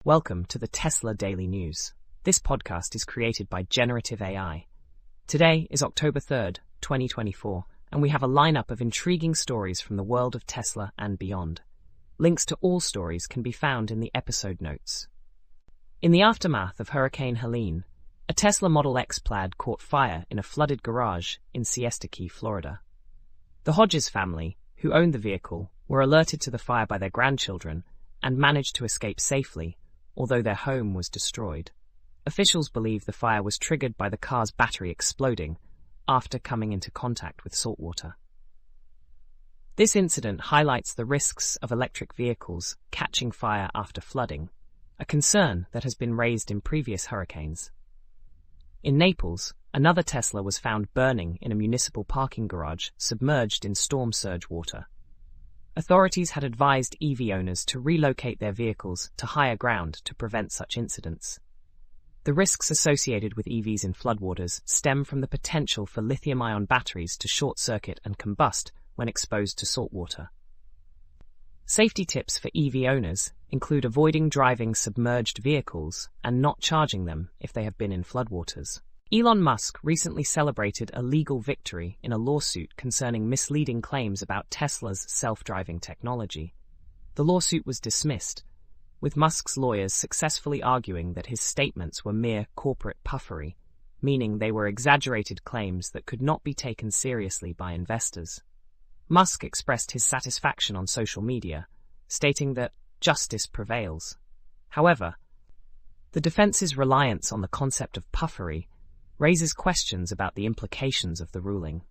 Welcome to the Tesla Daily News. This podcast is created by Generative AI. Today is October 3rd, 2024, and we have a lineup of intriguing stories from the world of Tesla and beyond. Links to all stories can be found in the episode notes. In the aftermath of Hurricane Helene, a Tesla Model X Plaid caught fire in a flooded garage in Siesta Key, Florida. The Hodges family, who owned the vehicle, were alerted to the fire by their grandchildren and managed to escape safely, although their home was destroyed. Officials believe the fire was triggered by the car's battery exploding after coming into contact with salt water. This incident highlights the risks of electric vehicles catching fire after flooding, a concern that has been raised in previous hurricanes. In Naples, another Tesla was found burning in a municipal parking garage submerged in storm surge water. Authorities had advised EV owners to relocate their vehicles to higher ground to prevent such incidents. The risks associated with EVs in floodwaters stem from the potential for lithium-ion batteries to short-circuit and combust when exposed to salt water. Safety tips for EV owners include avoiding driving submerged vehicles and not charging them if they have been in floodwaters. Elon Musk recently celebrated a legal victory in a lawsuit concerning misleading claims about Tesla's self-driving technology. The lawsuit was dismissed, with Musk's lawyers successfully arguing that his statements were mere corporate puffery, meaning they were exaggerated claims that could not be taken seriously by investors. Musk expressed his satisfaction on social media, stating that justice prevails. However, the defense's reliance on the concept of puffery raises questions about the implications of the ruling.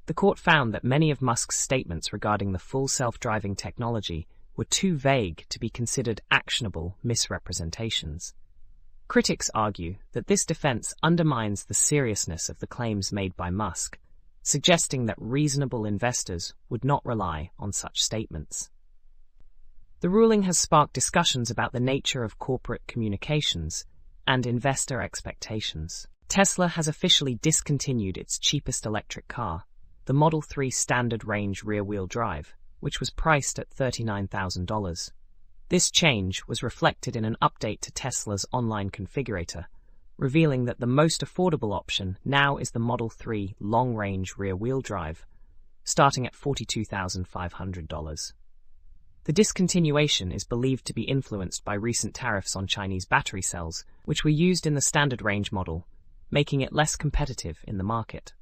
The court found that many of Musk's statements regarding the full self-driving technology were too vague to be considered actionable misrepresentations. Critics argue that this defense undermines the seriousness of the claims made by Musk, suggesting that reasonable investors would not rely on such statements. The ruling has sparked discussions about the nature of corporate communications and investor expectations. Tesla has officially discontinued its cheapest electric car, the Model 3 standard range rear-wheel drive, which was priced at $39,000. This change was reflected in an update to Tesla's online configurator, revealing that the most affordable option now is the Model 3 long-range rear-wheel drive, starting at $42,500. The discontinuation is believed to be influenced by recent tariffs on Chinese battery cells, which were used in the standard range model, making it less competitive in the market.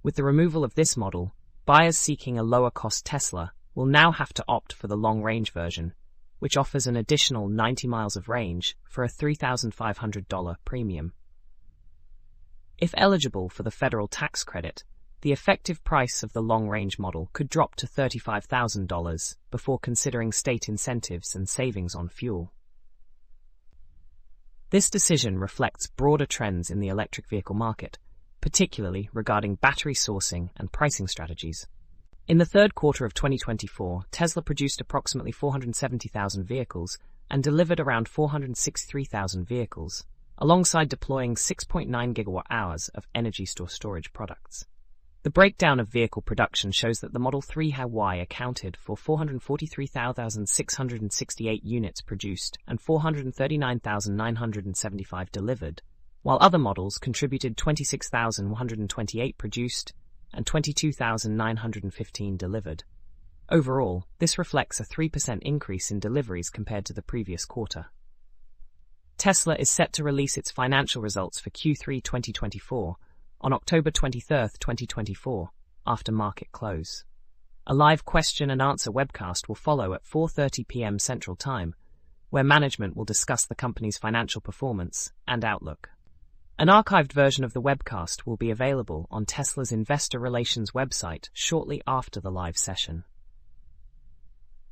With the removal of this model, buyers seeking a lower-cost Tesla will now have to opt for the long-range version, which offers an additional 90 miles of range for a $3,500 premium. If eligible for the federal tax credit, the effective price of the long-range model could drop to $35,000 before considering state incentives and savings on fuel. This decision reflects broader trends in the electric vehicle market, particularly regarding battery sourcing and pricing strategies. In the third quarter of 2024, Tesla produced approximately 470,000 vehicles and delivered around 463,000 vehicles, alongside deploying 6.9 gigawatt-hours of energy storage products. The breakdown of vehicle production shows that the Model 3 Y accounted for 443,668 units produced and 439,975 delivered, while other models contributed 26,128 produced and 22,915 delivered. Overall, this reflects a 3% increase in deliveries compared to the previous quarter. Tesla is set to release its financial results for Q3 2024 on October 23, 2024, after market close. A live question and answer webcast will follow at 4:30 p.m. Central Time, where management will discuss the company's financial performance and outlook. An archived version of the webcast will be available on Tesla's investor relations website shortly after the live session.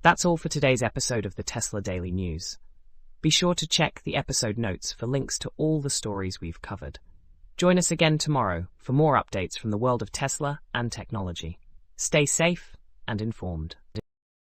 That's all for today's episode of the Tesla Daily News. Be sure to check the episode notes for links to all the stories we've covered. Join us again tomorrow for more updates from the world of Tesla and technology. Stay safe and informed.